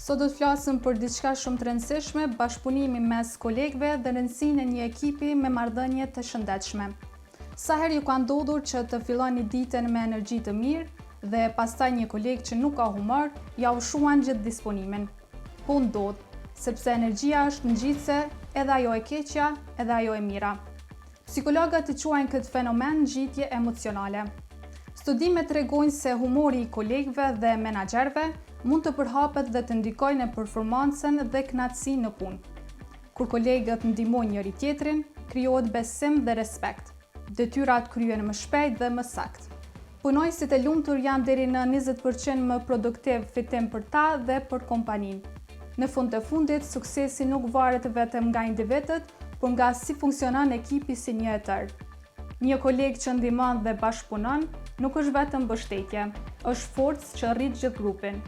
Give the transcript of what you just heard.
Sot do të flasim për diçka shumë të rëndësishme, bashkëpunimi mes kolegëve dhe rëndësinë e një ekipi me marrëdhënie të shëndetshme. Sa herë ju ka ndodhur që të filloni ditën me energji të mirë dhe pastaj një koleg që nuk ka humor ja ushuan gjithë disponimin? Po ndodh, sepse energjia është ngjitse, edhe ajo e keqja, edhe ajo e mira. Psikologët i quajnë këtë fenomen ngjitje emocionale. Studimet tregojnë se humori i kolegëve dhe menaxherëve mund të përhapet dhe të ndikojë në performancën dhe kënaqësinë në punë. Kur kolegët ndihmojnë njëri tjetrin, krijohet besim dhe respekt. Detyrat kryhen më shpejt dhe më saktë. Punojësit e lumtur janë deri në 20% më produktiv fitim për ta dhe për kompaninë. Në fund të fundit, suksesi nuk varet vetëm nga individët, por nga si funksionon ekipi si një e tërë. Një koleg që ndihmon dhe bashkëpunon nuk është vetëm mbështetje, është forcë që rrit gjithë grupin.